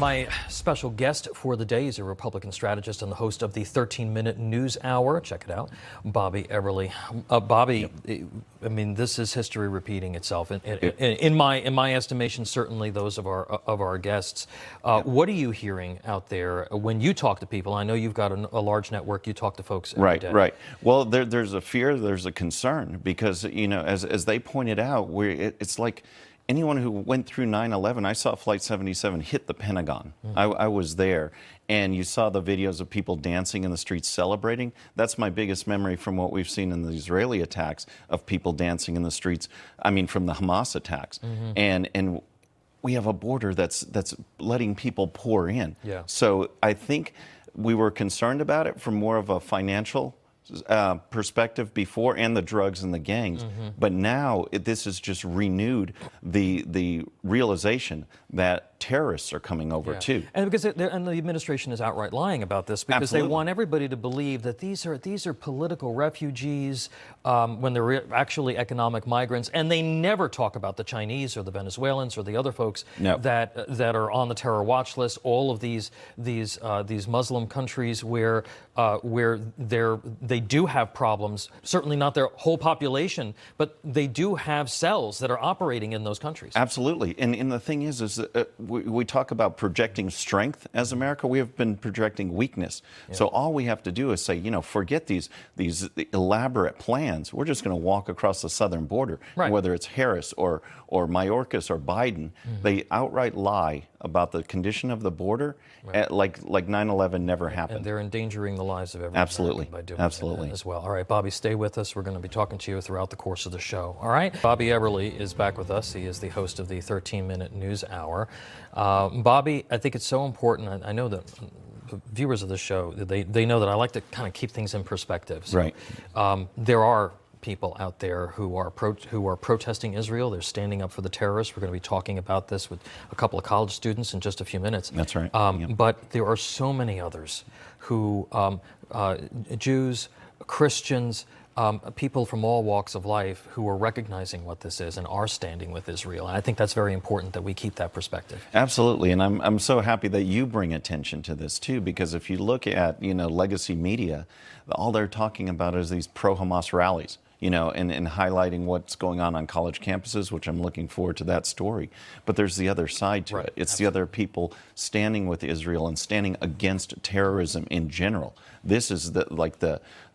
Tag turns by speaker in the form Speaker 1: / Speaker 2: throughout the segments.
Speaker 1: My special guest for the day is a Republican strategist and the host of the 13-minute News Hour. Check it out, Bobby Eberle. Bobby, I mean, this is history repeating itself. In my estimation, certainly those of our guests. What are you hearing out there when you talk to people? I know you've got a large network. You talk to folks every day.
Speaker 2: Right. Well, there's a fear, there's a concern, because as they pointed out, it's like anyone who went through 9/11, I saw Flight 77 hit the Pentagon. I was there, and you saw the videos of people dancing in the streets celebrating. That's my biggest memory from what we've seen in the Israeli attacks, of people dancing in the streets, I mean, from the Hamas attacks. And we have a border that's letting people pour in. So I think we were concerned about it from more of a financial perspective before, and the drugs and the gangs. But now this has just renewed the realization that terrorists are coming over too.
Speaker 1: And because the administration is outright lying about this, because they want everybody to believe that these are political refugees when they're actually economic migrants, and they never talk about the Chinese or the Venezuelans or the other folks that are on the terror watch list. All of these Muslim countries where they do have problems. Certainly not their whole population, but they do have cells that are operating in those countries.
Speaker 2: Absolutely. And the thing is that we talk about projecting strength as America. We have been projecting weakness. So all we have to do is say, forget these elaborate plans. We're just going to walk across the southern border. Whether it's Harris or Mayorkas or Biden, they outright lie about the condition of the border, like 9/11 never happened.
Speaker 1: And they're endangering the lives of everyone by doing that as well. All right, Bobby, stay with us. We're going to be talking to you throughout the course of the show. All right? Bobby Eberle is back with us. He is the host of the 13-minute News Hour. Bobby, I think it's so important. I know that viewers of the show, they know that I like to kind of keep things in perspective. So, there are people out there who are protesting Israel. They're standing up for the terrorists. We're going to be talking about this with a couple of college students in just a few minutes.
Speaker 2: That's right.
Speaker 1: But there are so many others who, Jews, Christians, people from all walks of life who are recognizing what this is and are standing with Israel. And I think that's very important that we keep that perspective.
Speaker 2: Absolutely. And I'm so happy that you bring attention to this too, because if you look at, legacy media, all they're talking about is these pro-Hamas rallies. And highlighting what's going on college campuses, which I'm looking forward to that story. But there's the other side to it. It's the other people standing with Israel and standing against terrorism in general. This is the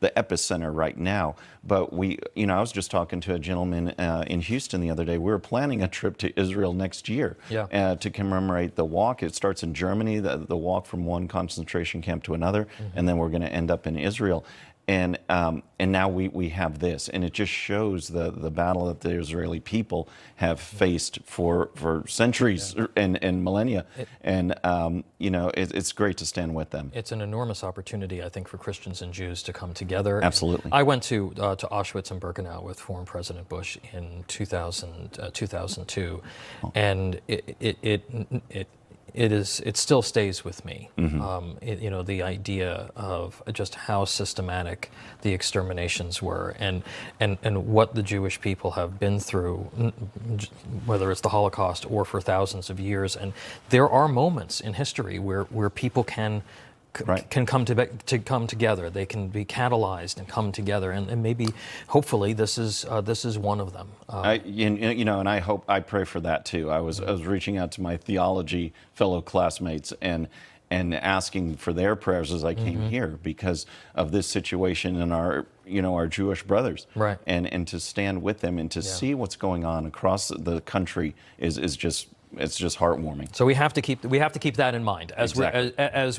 Speaker 2: epicenter right now. But I was just talking to a gentleman in Houston the other day. We were planning a trip to Israel next year to commemorate the walk. It starts in Germany, the walk from one concentration camp to another, and then we're going to end up in Israel. And now we have this, and it just shows the battle that the Israeli people have faced for centuries and millennia. It's great to stand with them.
Speaker 1: It's an enormous opportunity, I think, for Christians and Jews to come together.
Speaker 2: Absolutely.
Speaker 1: I went to Auschwitz and Birkenau with former President Bush in 2002, and it still stays with me. The idea of just how systematic the exterminations were, and what the Jewish people have been through, whether it's the Holocaust or for thousands of years. And there are moments in history where people can come together. They can be catalyzed and come together, and maybe, hopefully, this is one of them.
Speaker 2: And I pray for that too. I was reaching out to my theology fellow classmates and asking for their prayers as I came here, because of this situation and our Jewish brothers, and to stand with them and to see what's going on across the country is just. It's just heartwarming.
Speaker 1: So we have to keep that in mind as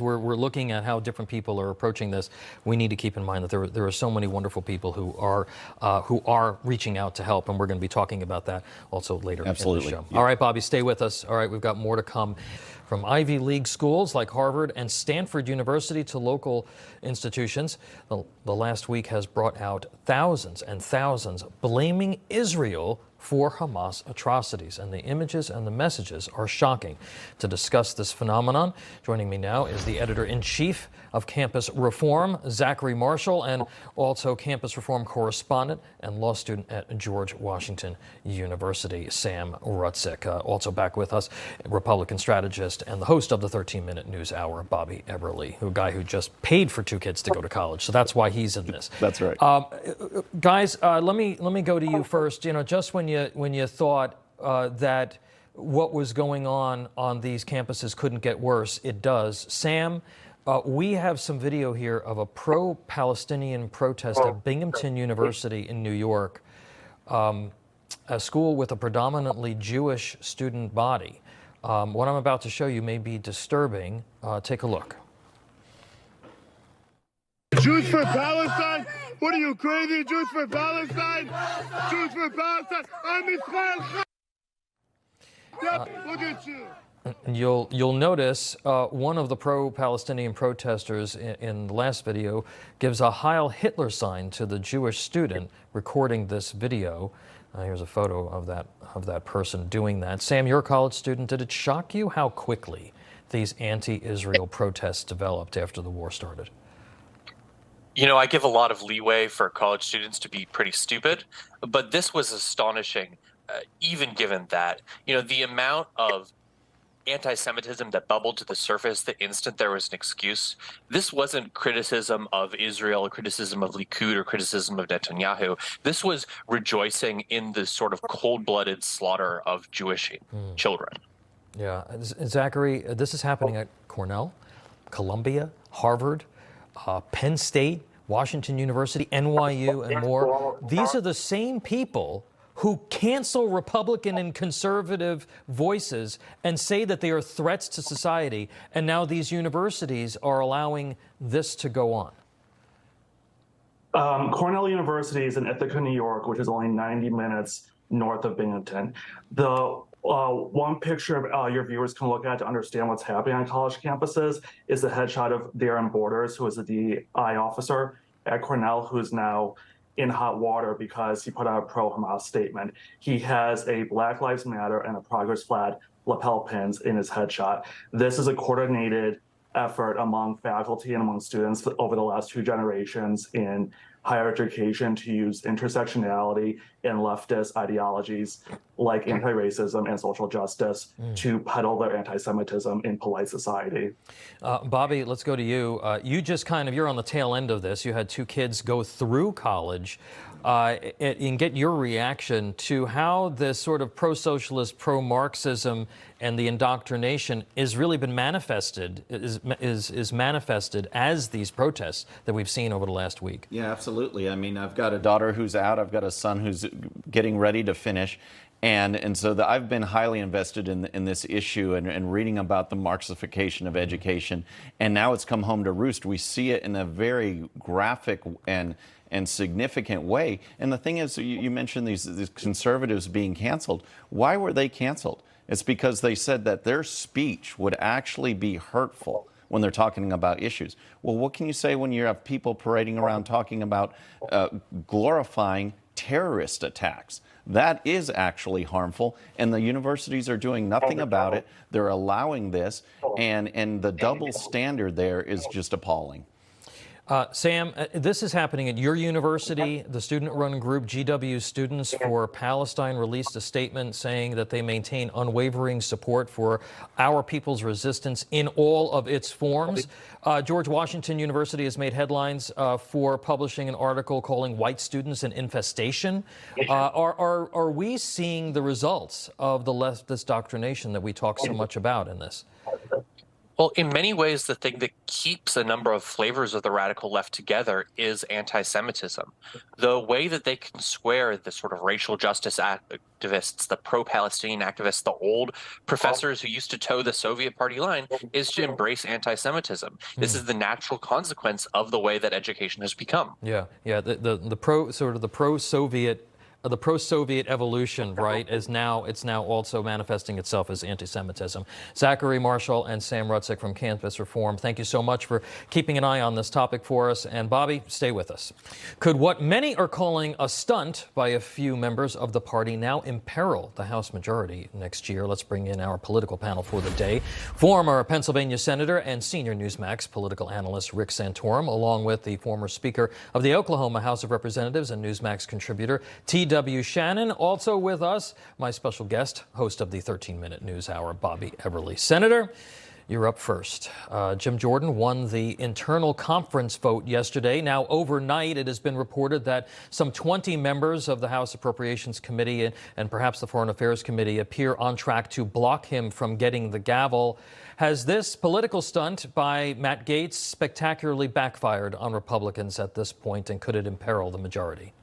Speaker 1: we're looking at how different people are approaching this. We need to keep in mind that there are so many wonderful people who are reaching out to help, and we're going to be talking about that also later in the show. All right, Bobby, stay with us. All right, we've got more to come. From Ivy League schools like Harvard and Stanford University to local institutions, the last week has brought out thousands and thousands blaming Israel for Hamas atrocities, and the images and the messages are shocking. To discuss this phenomenon, joining me now is the editor-in-chief of Campus Reform, Zachary Marshall, and also Campus Reform correspondent and law student at George Washington University, Sam Rutzik. Also back with us, Republican strategist and the host of the 13-minute news hour, Bobby Eberle, a guy who just paid for 2 kids to go to college, so that's why he's in this.
Speaker 2: That's right.
Speaker 1: Guys, let me go to you first. You know, just when you thought that what was going on these campuses couldn't get worse, it does. Sam, we have some video here of a pro-Palestinian protest at Binghamton University in New York, a school with a predominantly Jewish student body. What I'm about to show you may be disturbing. Take a look.
Speaker 3: Jews for Palestine? What are you, crazy? Jews for Palestine? Jews for Palestine? I'm Israel. Yep, look at you.
Speaker 1: You'll notice one of the pro-Palestinian protesters in the last video gives a Heil Hitler sign to the Jewish student recording this video. Here's a photo of that person doing that. Sam, you're a college student. Did it shock you how quickly these anti-Israel protests developed after the war started?
Speaker 4: You know, I give a lot of leeway for college students to be pretty stupid, but this was astonishing, even given that, you know, the amount of anti-Semitism that bubbled to the surface the instant there was an excuse. This wasn't criticism of Israel, or criticism of Likud, or criticism of Netanyahu. This was rejoicing in the sort of cold-blooded slaughter of Jewish children.
Speaker 1: Yeah, Zachary, this is happening at Cornell, Columbia, Harvard, Penn State, Washington University, NYU, and more. These are the same people who cancel Republican and conservative voices and say that they are threats to society, and now these universities are allowing this to go on.
Speaker 5: Cornell University is in Ithaca, New York, which is only 90 minutes north of Binghamton. The one picture your viewers can look at to understand what's happening on college campuses is the headshot of Darren Borders, who is a DI officer at Cornell, who's now in hot water because he put out a pro-Hamas statement. He has a Black Lives Matter and a Progress flag lapel pins in his headshot. This is a coordinated effort among faculty and among students over the last 2 generations in higher education to use intersectionality and leftist ideologies like anti-racism and social justice to peddle their anti-Semitism in polite society.
Speaker 1: Bobby, let's go to you. You just you're on the tail end of this. You had 2 kids go through college and get your reaction to how this sort of pro-socialist, pro-Marxism and the indoctrination is really been manifested, is manifested as these protests that we've seen over the last week.
Speaker 2: Yeah, absolutely. I mean, I've got a daughter who's out. I've got a son who's getting ready to finish. And so I've been highly invested in this issue and reading about the Marxification of education. And now it's come home to roost. We see it in a very graphic and significant way. And the thing is, you mentioned these conservatives being canceled. Why were they canceled? It's because they said that their speech would actually be hurtful when they're talking about issues. Well, what can you say when you have people parading around talking about glorifying terrorist attacks? That is actually harmful, and the universities are doing nothing about it. They're allowing this, and the double standard there is just appalling.
Speaker 1: Sam, this is happening at your university. The student-run group GW Students for Palestine released a statement saying that they maintain unwavering support for our people's resistance in all of its forms. George Washington University has made headlines for publishing an article calling white students an infestation. Are we seeing the results of the leftist doctrination that we talk so much about in this?
Speaker 4: Well, in many ways, the thing that keeps a number of flavors of the radical left together is anti-Semitism. The way that they can square the sort of racial justice activists, the pro-Palestinian activists, the old professors who used to toe the Soviet party line is to embrace anti-Semitism. This is the natural consequence of the way that education has become.
Speaker 1: Yeah, the pro-Soviet the pro-Soviet evolution, right, it's now also manifesting itself as anti-Semitism. Zachary Marshall and Sam Rutzik from Campus Reform, thank you so much for keeping an eye on this topic for us. And Bobby, stay with us. Could what many are calling a stunt by a few members of the party now imperil the House majority next year? Let's bring in our political panel for the day. Former Pennsylvania Senator and senior Newsmax political analyst Rick Santorum, along with the former Speaker of the Oklahoma House of Representatives and Newsmax contributor T.W. Shannon. Also with us, my special guest, host of the 13-Minute News Hour, Bobby Eberle. Senator, you're up first. Jim Jordan won the internal conference vote yesterday. Now, overnight, it has been reported that some 20 members of the House Appropriations Committee and perhaps the Foreign Affairs Committee appear on track to block him from getting the gavel. Has this political stunt by Matt Gaetz spectacularly backfired on Republicans at this point, and could it imperil the majority?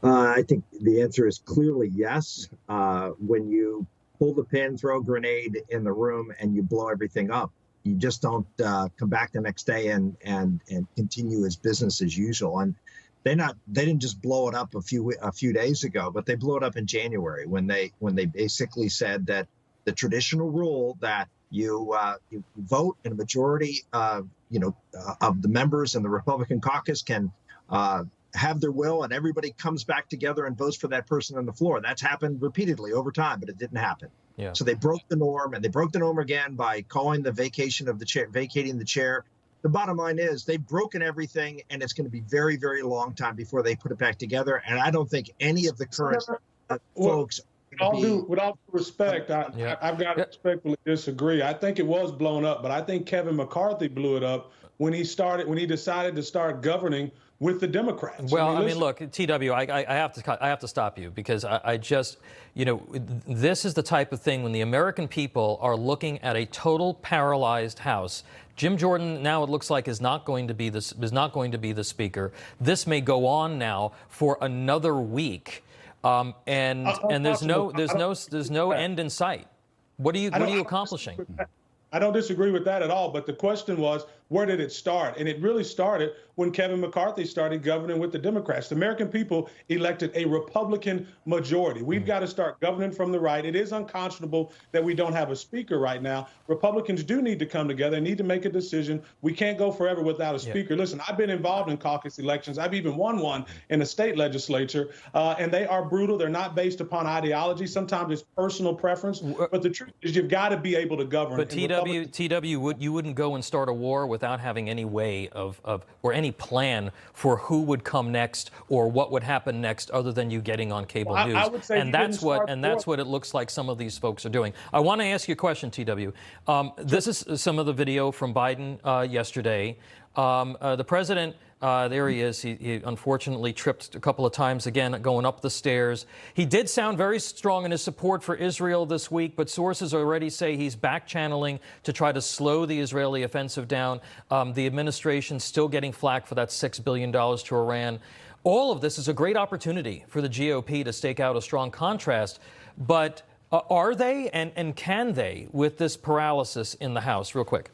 Speaker 6: I think the answer is clearly yes. When you pull the pin, throw a grenade in the room, and you blow everything up, you just don't come back the next day and continue as business as usual. And they didn't just blow it up a few days ago, but they blew it up in January when they basically said that the traditional rule that you vote and a majority of the members in the Republican caucus can have their will, and everybody comes back together and votes for that person on the floor. That's happened repeatedly over time, but it didn't happen.
Speaker 1: Yeah.
Speaker 6: So they broke the norm, and they broke the norm again by calling the vacating the chair. The bottom line is they've broken everything, and it's going to be very, very long time before they put it back together. And I don't think any of the current folks.
Speaker 7: With all due respect, I've got to respectfully disagree. I think it was blown up, but I think Kevin McCarthy blew it up when he decided to start governing with the Democrats.
Speaker 1: Well, I mean, look, TW, I have to stop you, because I just, this is the type of thing when the American people are looking at a total paralyzed House. Jim Jordan now, it looks like, is not going to be the Speaker. This may go on now for another week, and there's no end in sight. What are you accomplishing?
Speaker 7: I don't disagree with that at all, but the question was, where did it start? And it really started when Kevin McCarthy started governing with the Democrats. The American people elected a Republican majority. We've got to start governing from the right. It is unconscionable that we don't have a speaker right now. Republicans do need to come together and need to make a decision. We can't go forever without a speaker. Yeah. Listen, I've been involved in caucus elections. I've even won one in the state legislature, and they are brutal. They're not based upon ideology. Sometimes it's personal preference. But the truth is, you've got to be able to govern.
Speaker 1: But TW, you wouldn't go and start a war without having any way of or any plan for who would come next or what would happen next, other than you getting on cable news.
Speaker 7: I would say,
Speaker 1: and that's what it looks like some of these folks are doing. I want to ask you a question, TW. This is some of the video from Biden yesterday. The president, there he is. He unfortunately tripped a couple of times again going up the stairs. He did sound very strong in his support for Israel this week, but sources already say he's back-channeling to try to slow the Israeli offensive down. The administration's still getting flack for that $6 billion to Iran. All of this is a great opportunity for the GOP to stake out a strong contrast. But are they and can they, with this paralysis in the House? Real quick.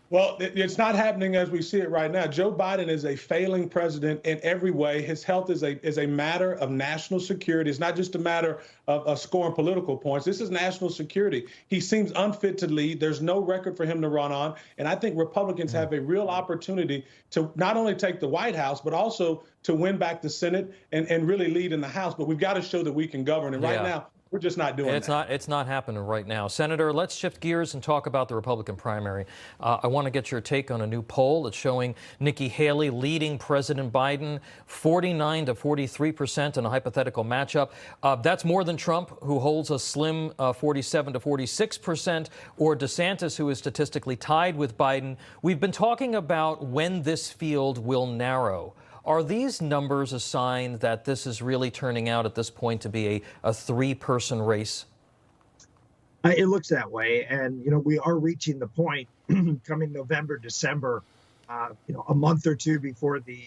Speaker 7: Well, it's not happening as we see it right now. Joe Biden is a failing president in every way. His health is a matter of national security. It's not just a matter of scoring political points. This is national security. He seems unfit to lead. There's no record for him to run on. And I think Republicans have a real opportunity to not only take the White House, but also to win back the Senate and really lead in the House. But we've got to show that we can govern. And right now, we're just not doing that.
Speaker 1: It's not happening right now. Senator, let's shift gears and talk about the Republican primary. I want to get your take on a new poll that's showing Nikki Haley leading President Biden 49 to 43% in a hypothetical matchup. That's more than Trump, who holds a slim 47 to 46%, or DeSantis, who is statistically tied with Biden. We've been talking about when this field will narrow. Are these numbers a sign that this is really turning out at this point to be a three-person race?
Speaker 6: It looks that way. And, we are reaching the point coming November, December, a month or two before the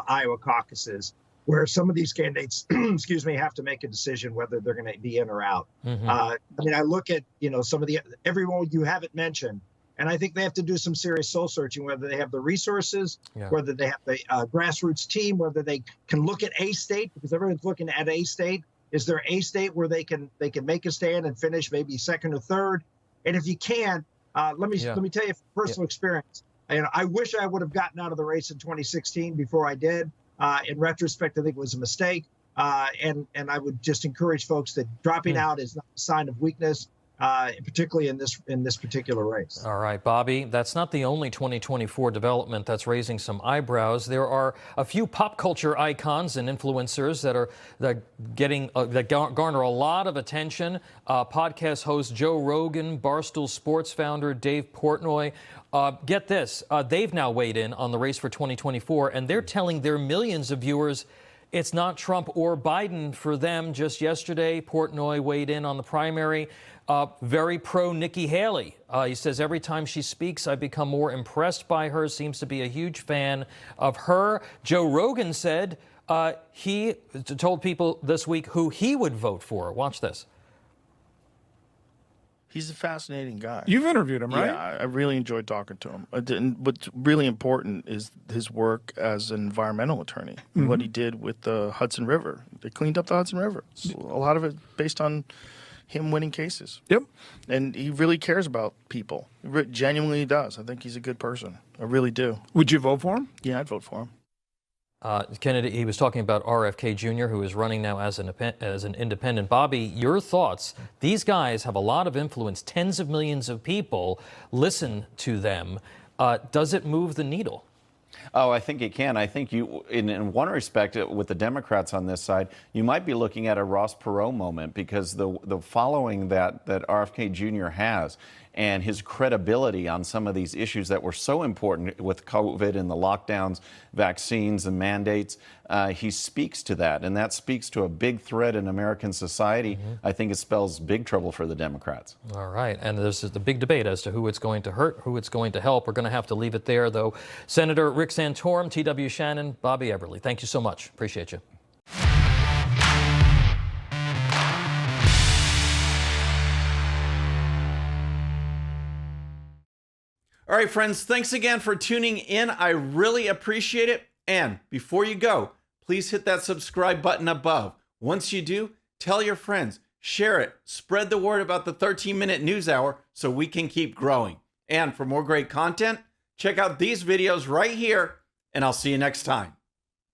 Speaker 6: Iowa caucuses, where some of these candidates, have to make a decision whether they're going to be in or out. I look at, some of everyone you haven't mentioned, And I think they have to do some serious soul searching, whether they have the resources, whether they have the grassroots team, whether they can look at a state, because everyone's looking at a state. Is there a state where they can make a stand and finish maybe second or third? And if you can, let me tell you from personal experience. And I wish I would have gotten out of the race in 2016 before I did. In retrospect, I think it was a mistake. And I would just encourage folks that dropping out is not a sign of weakness. Particularly in this particular race.
Speaker 1: All right, Bobby, that's not the only 2024 development that's raising some eyebrows. There are a few pop culture icons and influencers that garner a lot of attention. Podcast host Joe Rogan, Barstool Sports founder Dave Portnoy. Get this, they've now weighed in on the race for 2024, and they're telling their millions of viewers it's not Trump or Biden for them. Just yesterday, Portnoy weighed in on the primary. Very pro Nikki Haley. He says, every time she speaks, I become more impressed by her. Seems to be a huge fan of her. Joe Rogan said he told people this week who he would vote for. Watch this.
Speaker 8: He's a fascinating guy.
Speaker 9: You've interviewed him, right?
Speaker 8: Yeah, I really enjoyed talking to him. And what's really important is his work as an environmental attorney, what he did with the Hudson River. They cleaned up the Hudson River. So a lot of it based on him winning cases.
Speaker 9: Yep.
Speaker 8: And he really cares about people. He genuinely does. I think he's a good person. I really do.
Speaker 9: Would you vote for him?
Speaker 8: Yeah, I'd vote for him.
Speaker 1: Kennedy, he was talking about RFK Jr., who is running now as an independent. Bobby, your thoughts? These guys have a lot of influence. Tens of millions of people listen to them. Does it move the needle?
Speaker 2: Oh, I think it can. I think you, in one respect, with the Democrats on this side, you might be looking at a Ross Perot moment, because the following that RFK Jr. has and his credibility on some of these issues that were so important with COVID and the lockdowns, vaccines and mandates, he speaks to that. And that speaks to a big threat in American society. I think it spells big trouble for the Democrats.
Speaker 1: All right. And there's the big debate as to who it's going to hurt, who it's going to help. We're going to have to leave it there, though. Senator Rick Santorum, T.W. Shannon, Bobby Eberle, thank you so much. Appreciate you.
Speaker 2: All right, friends, thanks again for tuning in. I really appreciate it. And before you go, please hit that subscribe button above. Once you do, tell your friends, share it, spread the word about the 13-minute news hour so we can keep growing. And for more great content, check out these videos right here, and I'll see you next time.